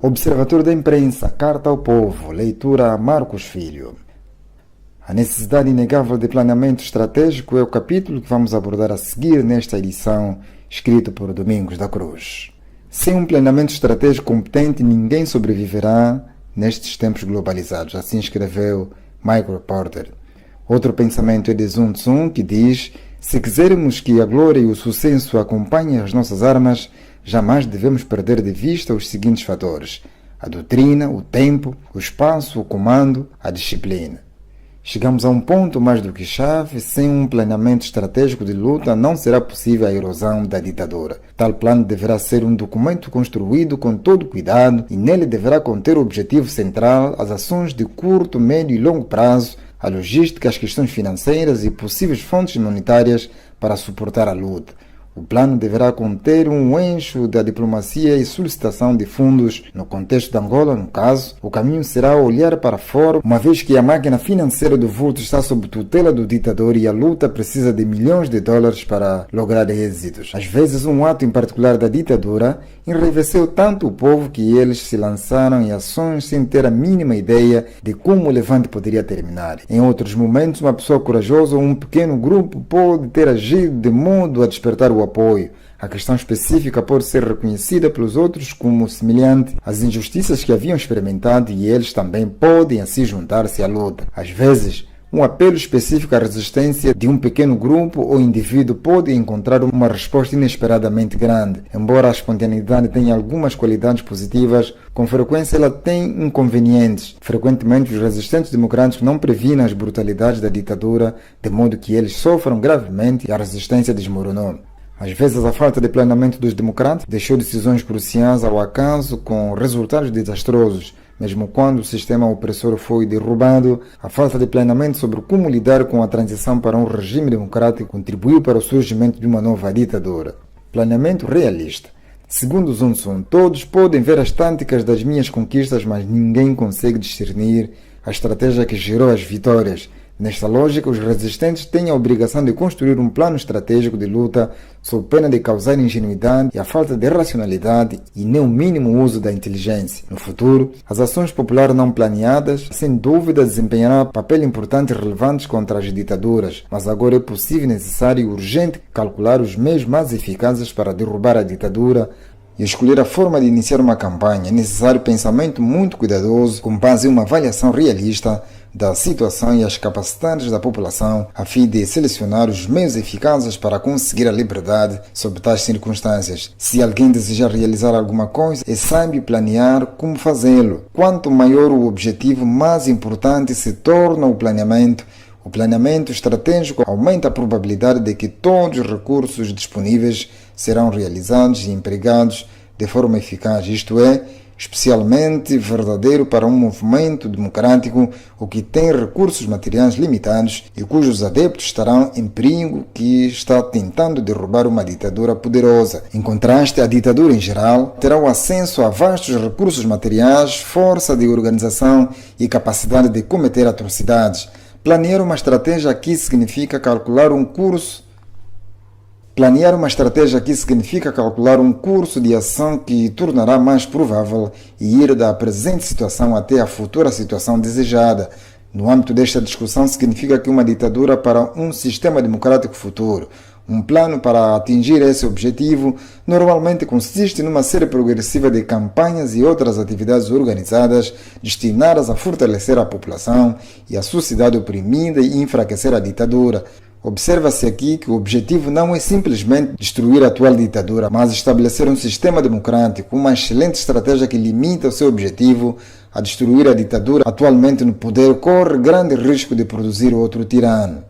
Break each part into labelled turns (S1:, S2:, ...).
S1: Observatório da Imprensa, Carta ao Povo, leitura Marcos Filho. A necessidade inegável de planeamento estratégico é o capítulo que vamos abordar a seguir nesta edição, escrito por Domingos da Cruz. Sem um planeamento estratégico competente, ninguém sobreviverá nestes tempos globalizados, assim escreveu Michael Porter. Outro pensamento é de Sun Tzu, que diz: se quisermos que a glória e o sucesso acompanhem as nossas armas, jamais devemos perder de vista os seguintes fatores: a doutrina, o tempo, o espaço, o comando, a disciplina. Chegamos a um ponto mais do que chave: sem um planeamento estratégico de luta não será possível a erosão da ditadura. Tal plano deverá ser um documento construído com todo cuidado e nele deverá conter o objetivo central, as ações de curto, médio e longo prazo, a logística, as questões financeiras e possíveis fontes monetárias para suportar a luta. O plano deverá conter um eixo da diplomacia e solicitação de fundos. No contexto de Angola, no caso, o caminho será olhar para fora, uma vez que a máquina financeira do vulto está sob tutela do ditador e a luta precisa de milhões de dólares para lograr êxitos. Às vezes, um ato em particular da ditadura enraiveceu tanto o povo que eles se lançaram em ações sem ter a mínima ideia de como o levante poderia terminar. Em outros momentos, uma pessoa corajosa ou um pequeno grupo pode ter agido de modo a despertar o apoio. A questão específica pode ser reconhecida pelos outros como semelhante às injustiças que haviam experimentado e eles também podem assim juntar-se à luta. Às vezes, um apelo específico à resistência de um pequeno grupo ou indivíduo pode encontrar uma resposta inesperadamente grande. Embora a espontaneidade tenha algumas qualidades positivas, com frequência ela tem inconvenientes. Frequentemente os resistentes democráticos não previnem as brutalidades da ditadura, de modo que eles sofram gravemente e a resistência desmoronou. Às vezes, a falta de planeamento dos democratas deixou decisões cruciais ao acaso com resultados desastrosos. Mesmo quando o sistema opressor foi derrubado, a falta de planeamento sobre como lidar com a transição para um regime democrático contribuiu para o surgimento de uma nova ditadura. Planeamento realista. Segundo Sun Tzu, todos podem ver as tânticas das minhas conquistas, mas ninguém consegue discernir a estratégia que gerou as vitórias. Nesta lógica, os resistentes têm a obrigação de construir um plano estratégico de luta sob pena de causar ingenuidade e a falta de racionalidade e nem o mínimo uso da inteligência. No futuro, as ações populares não planeadas, sem dúvida, desempenharão papel importante e relevante contra as ditaduras, mas agora é possível, necessário e urgente calcular os meios mais eficazes para derrubar a ditadura e escolher a forma de iniciar uma campanha. É necessário pensamento muito cuidadoso, com base em uma avaliação realista da situação e as capacidades da população, a fim de selecionar os meios eficazes para conseguir a liberdade sob tais circunstâncias. Se alguém desejar realizar alguma coisa, é sábio planear como fazê-lo. Quanto maior o objetivo, mais importante se torna o planeamento. O planeamento estratégico aumenta a probabilidade de que todos os recursos disponíveis serão realizados e empregados de forma eficaz, isto é, especialmente verdadeiro para um movimento democrático ou que tem recursos materiais limitados e cujos adeptos estarão em perigo, que está tentando derrubar uma ditadura poderosa. Em contraste, a ditadura em geral terá o acesso a vastos recursos materiais, força de organização e capacidade de cometer atrocidades. Planear uma estratégia aqui significa calcular um curso de ação que tornará mais provável ir da presente situação até a futura situação desejada. No âmbito desta discussão, significa que uma ditadura para um sistema democrático futuro. Um plano para atingir esse objetivo normalmente consiste numa série progressiva de campanhas e outras atividades organizadas destinadas a fortalecer a população e a sociedade oprimida e enfraquecer a ditadura. Observa-se aqui que o objetivo não é simplesmente destruir a atual ditadura, mas estabelecer um sistema democrático, uma excelente estratégia que limita o seu objetivo a destruir a ditadura atualmente no poder, corre grande risco de produzir outro tirano.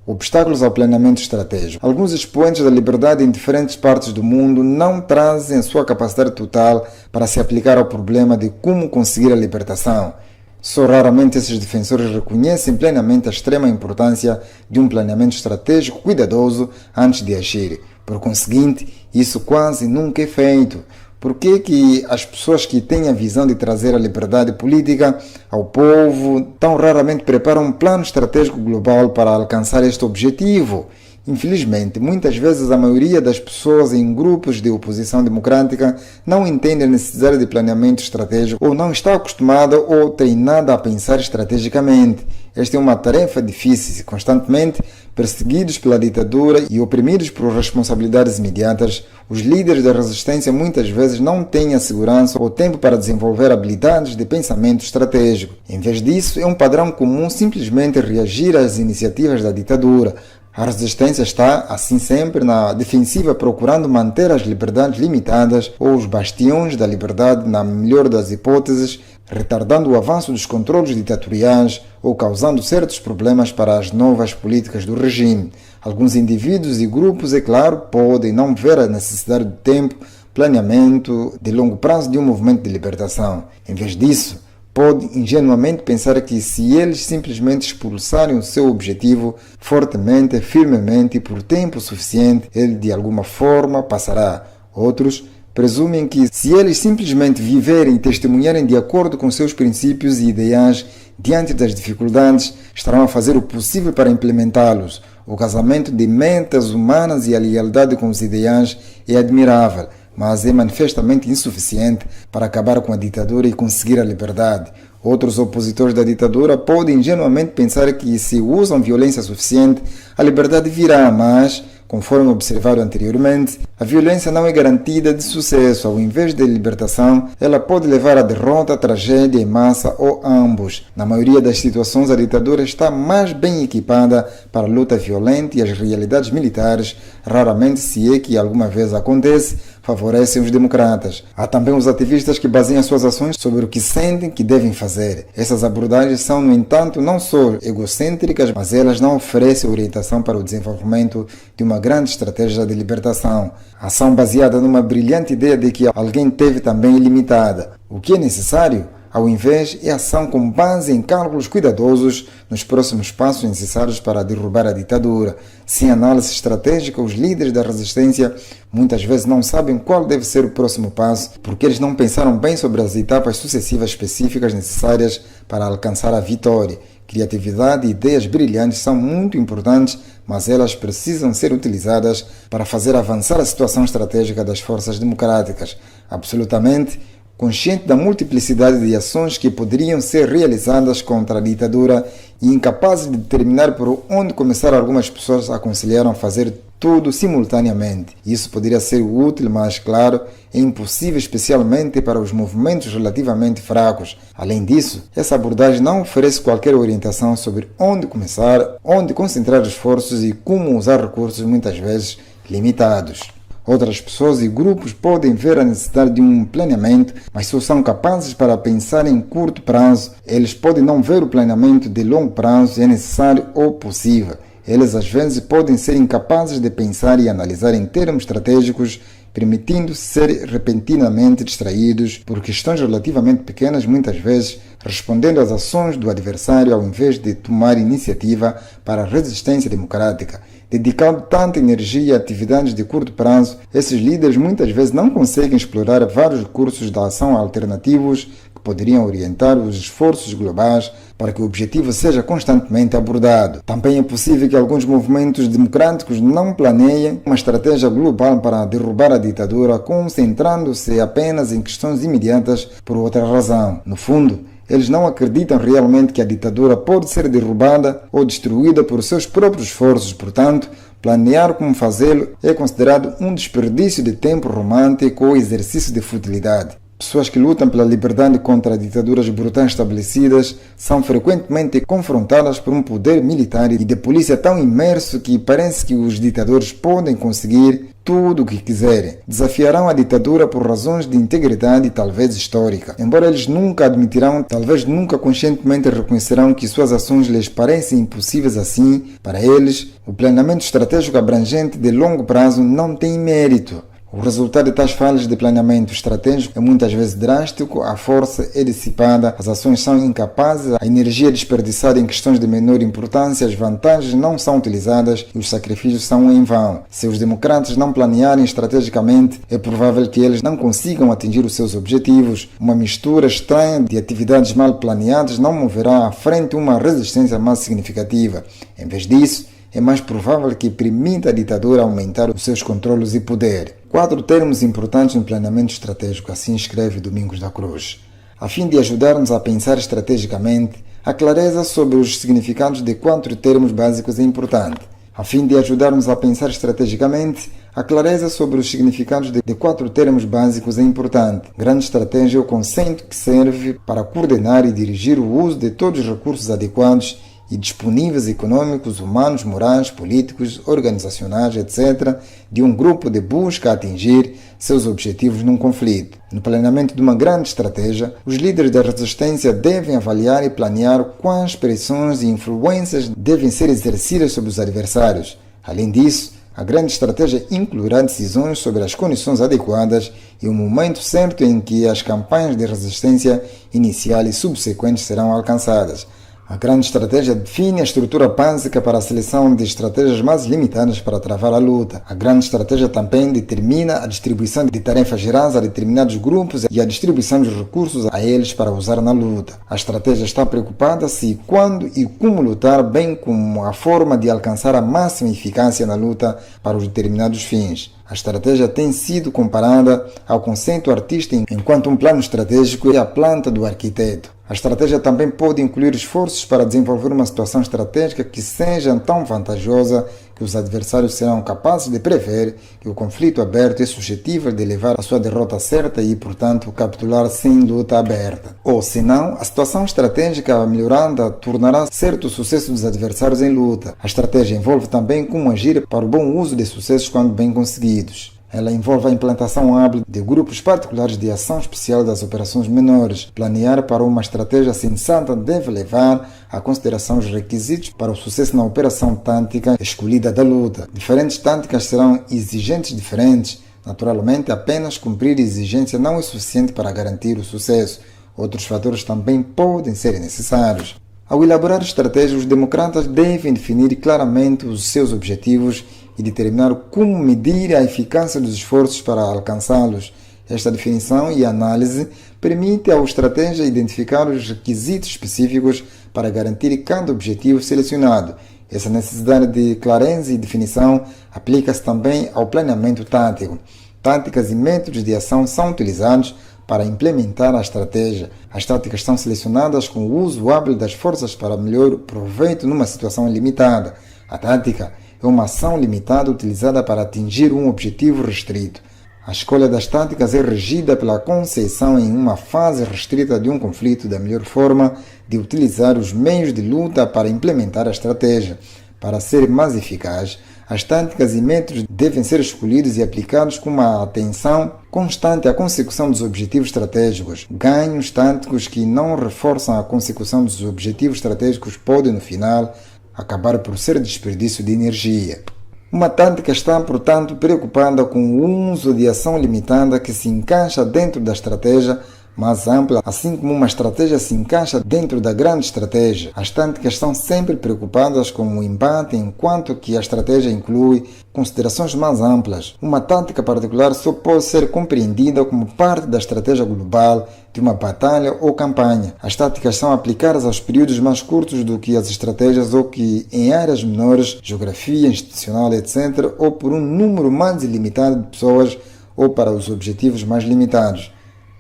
S1: Obstáculos ao planeamento estratégico. Alguns expoentes da liberdade em diferentes partes do mundo não trazem a sua capacidade total para se aplicar ao problema de como conseguir a libertação. Só raramente esses defensores reconhecem plenamente a extrema importância de um planeamento estratégico cuidadoso antes de agir. Por conseguinte, isso quase nunca é feito. Por que as pessoas que têm a visão de trazer a liberdade política ao povo tão raramente preparam um plano estratégico global para alcançar este objetivo? Infelizmente, muitas vezes a maioria das pessoas em grupos de oposição democrática não entende a necessidade de planeamento estratégico ou não está acostumada ou treinada a pensar estrategicamente. Esta é uma tarefa difícil, constantemente perseguidos pela ditadura e oprimidos por responsabilidades imediatas. Os líderes da resistência muitas vezes não têm a segurança ou tempo para desenvolver habilidades de pensamento estratégico. Em vez disso, é um padrão comum simplesmente reagir às iniciativas da ditadura. A resistência está, assim sempre, na defensiva, procurando manter as liberdades limitadas ou os bastiões da liberdade, na melhor das hipóteses, retardando o avanço dos controles ditatoriais ou causando certos problemas para as novas políticas do regime. Alguns indivíduos e grupos, é claro, podem não ver a necessidade do tempo, planeamento de longo prazo de um movimento de libertação. Em vez disso, pode ingenuamente pensar que se eles simplesmente expulsarem o seu objetivo fortemente, firmemente e por tempo suficiente, ele de alguma forma passará. Outros presumem que se eles simplesmente viverem e testemunharem de acordo com seus princípios e ideais diante das dificuldades, estarão a fazer o possível para implementá-los. O casamento de metas humanas e a lealdade com os ideais é admirável, mas é manifestamente insuficiente para acabar com a ditadura e conseguir a liberdade. Outros opositores da ditadura podem ingenuamente pensar que se usam violência suficiente, a liberdade virá, mas, conforme observado anteriormente, a violência não é garantida de sucesso. Ao invés de libertação, ela pode levar à derrota, tragédia em massa ou ambos. Na maioria das situações, a ditadura está mais bem equipada para a luta violenta e as realidades militares, raramente, se é que alguma vez acontece, favorecem os democratas. Há também os ativistas que baseiam suas ações sobre o que sentem que devem fazer. Essas abordagens são, no entanto, não só egocêntricas, mas elas não oferecem orientação para o desenvolvimento de uma grande estratégia de libertação. A ação baseada numa brilhante ideia de que alguém teve também ilimitada. O que é necessário? Ao invés, é ação com base em cálculos cuidadosos nos próximos passos necessários para derrubar a ditadura. Sem análise estratégica, os líderes da resistência muitas vezes não sabem qual deve ser o próximo passo, porque eles não pensaram bem sobre as etapas sucessivas específicas necessárias para alcançar a vitória. Criatividade e ideias brilhantes são muito importantes, mas elas precisam ser utilizadas para fazer avançar a situação estratégica das forças democráticas. Absolutamente consciente da multiplicidade de ações que poderiam ser realizadas contra a ditadura e incapazes de determinar por onde começar, algumas pessoas aconselharam fazer tudo simultaneamente. Isso poderia ser útil, mas, claro, é impossível, especialmente para os movimentos relativamente fracos. Além disso, essa abordagem não oferece qualquer orientação sobre onde começar, onde concentrar esforços e como usar recursos muitas vezes limitados. Outras pessoas e grupos podem ver a necessidade de um planeamento, mas só são capazes para pensar em curto prazo. Eles podem não ver o planeamento de longo prazo é necessário ou possível. Eles às vezes podem ser incapazes de pensar e analisar em termos estratégicos, permitindo ser repentinamente distraídos por questões relativamente pequenas, muitas vezes respondendo às ações do adversário ao invés de tomar iniciativa para a resistência democrática. Dedicando tanta energia a atividades de curto prazo, esses líderes muitas vezes não conseguem explorar vários recursos da ação alternativos que poderiam orientar os esforços globais para que o objetivo seja constantemente abordado. Também é possível que alguns movimentos democráticos não planeiem uma estratégia global para derrubar a ditadura, concentrando-se apenas em questões imediatas por outra razão. No fundo, eles não acreditam realmente que a ditadura pode ser derrubada ou destruída por seus próprios esforços. Portanto, planear como fazê-lo é considerado um desperdício de tempo romântico ou exercício de futilidade. Pessoas que lutam pela liberdade contra ditaduras brutais estabelecidas são frequentemente confrontadas por um poder militar e de polícia tão imerso que parece que os ditadores podem conseguir tudo o que quiserem. Desafiarão a ditadura por razões de integridade, talvez histórica. Embora eles nunca admitirão, talvez nunca conscientemente reconhecerão que suas ações lhes parecem impossíveis assim, para eles, o planeamento estratégico abrangente de longo prazo não tem mérito. O resultado de tais falhas de planeamento estratégico é muitas vezes drástico, a força é dissipada, as ações são incapazes, a energia é desperdiçada em questões de menor importância, as vantagens não são utilizadas e os sacrifícios são em vão. Se os democratas não planearem estrategicamente, é provável que eles não consigam atingir os seus objetivos. Uma mistura estranha de atividades mal planeadas não moverá à frente uma resistência mais significativa. Em vez disso, é mais provável que permita a ditadura aumentar os seus controlos e poder. 4 termos importantes no planeamento estratégico, assim escreve Domingos da Cruz. A fim de ajudar-nos a pensar estrategicamente, a clareza sobre os significados de 4 termos básicos é importante. A fim de ajudar-nos a pensar estrategicamente, a clareza sobre os significados de 4 termos básicos é importante. Grande estratégia é o conceito que serve para coordenar e dirigir o uso de todos os recursos adequados e disponíveis econômicos, humanos, morais, políticos, organizacionais, etc., de um grupo de busca a atingir seus objetivos num conflito. No planeamento de uma grande estratégia, os líderes da resistência devem avaliar e planear quais pressões e influências devem ser exercidas sobre os adversários. Além disso, a grande estratégia incluirá decisões sobre as condições adequadas e o momento certo em que as campanhas de resistência inicial e subsequentes serão alcançadas. A grande estratégia define a estrutura básica para a seleção de estratégias mais limitadas para travar a luta. A grande estratégia também determina a distribuição de tarefas gerais a determinados grupos e a distribuição dos recursos a eles para usar na luta. A estratégia está preocupada se, quando e como lutar, bem como a forma de alcançar a máxima eficácia na luta para os determinados fins. A estratégia tem sido comparada ao conceito artista enquanto um plano estratégico é a planta do arquiteto. A estratégia também pode incluir esforços para desenvolver uma situação estratégica que seja tão vantajosa que os adversários serão capazes de prever que o conflito aberto é suscetível de levar à sua derrota certa e, portanto, capitular sem luta aberta. Ou, senão, a situação estratégica melhoranda tornará certo o sucesso dos adversários em luta. A estratégia envolve também como agir para o bom uso de sucessos quando bem conseguidos. Ela envolve a implantação hábil de grupos particulares de ação especial das operações menores. Planear para uma estratégia sensata deve levar à consideração os requisitos para o sucesso na operação tática escolhida da luta. Diferentes táticas serão exigentes diferentes. Naturalmente, apenas cumprir exigência não é suficiente para garantir o sucesso. Outros fatores também podem ser necessários. Ao elaborar estratégias, os democratas devem definir claramente os seus objetivos e determinar como medir a eficácia dos esforços para alcançá-los. Esta definição e análise permite ao estratega identificar os requisitos específicos para garantir cada objetivo selecionado. Essa necessidade de clareza e definição aplica-se também ao planeamento tático. Táticas e métodos de ação são utilizados para implementar a estratégia. As táticas são selecionadas com o uso hábil das forças para melhor proveito numa situação limitada. A tática é uma ação limitada utilizada para atingir um objetivo restrito. A escolha das táticas é regida pela conceção em uma fase restrita de um conflito da melhor forma de utilizar os meios de luta para implementar a estratégia. Para ser mais eficaz, as táticas e métodos devem ser escolhidos e aplicados com uma atenção constante à consecução dos objetivos estratégicos. Ganhos táticos que não reforçam a consecução dos objetivos estratégicos podem, no final, acabar por ser desperdício de energia. Uma tática está, portanto, preocupada com o uso de ação limitada que se encaixa dentro da estratégia mais ampla, assim como uma estratégia se encaixa dentro da grande estratégia. As táticas são sempre preocupadas com o embate, enquanto que a estratégia inclui considerações mais amplas. Uma tática particular só pode ser compreendida como parte da estratégia global de uma batalha ou campanha. As táticas são aplicadas aos períodos mais curtos do que as estratégias ou que em áreas menores, geografia, institucional, etc., ou por um número mais ilimitado de pessoas ou para os objetivos mais limitados.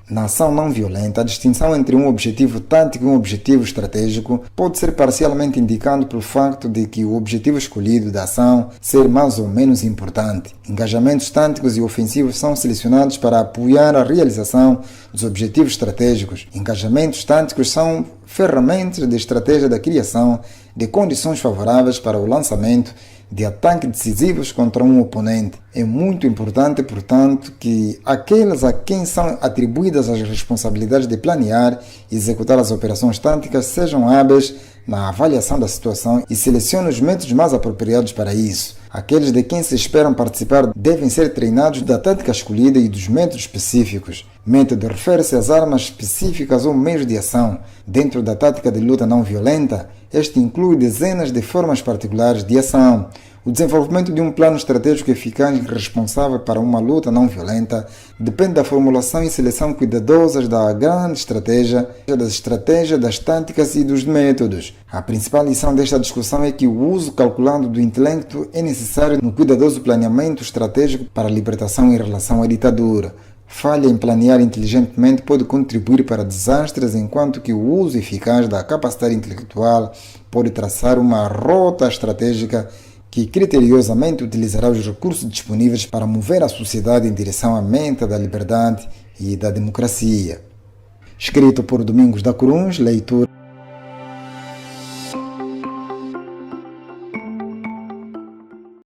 S1: Na ação não violenta, a distinção entre um objetivo tático e um objetivo estratégico pode ser parcialmente indicado pelo facto de que o objetivo escolhido da ação ser mais ou menos importante. Engajamentos táticos e ofensivos são selecionados para apoiar a realização dos objetivos estratégicos. Engajamentos táticos são ferramentas de estratégia da criação de condições favoráveis para o lançamento de ataques decisivos contra um oponente. É muito importante, portanto, que aqueles a quem são atribuídas as responsabilidades de planear e executar as operações táticas sejam hábeis na avaliação da situação e selecionem os métodos mais apropriados para isso. Aqueles de quem se esperam participar devem ser treinados da tática escolhida e dos métodos específicos. Método refere-se às armas específicas ou meios de ação. Dentro da tática de luta não violenta, este inclui dezenas de formas particulares de ação. O desenvolvimento de um plano estratégico eficaz e responsável para uma luta não violenta depende da formulação e seleção cuidadosas da grande estratégia, das estratégias, das táticas e dos métodos. A principal lição desta discussão é que o uso calculado do intelecto é necessário no cuidadoso planeamento estratégico para a libertação em relação à ditadura. Falha em planear inteligentemente pode contribuir para desastres, enquanto que o uso eficaz da capacidade intelectual pode traçar uma rota estratégica que criteriosamente utilizará os recursos disponíveis para mover a sociedade em direção à meta da liberdade e da democracia. Escrito por Domingos da Cruz, leitura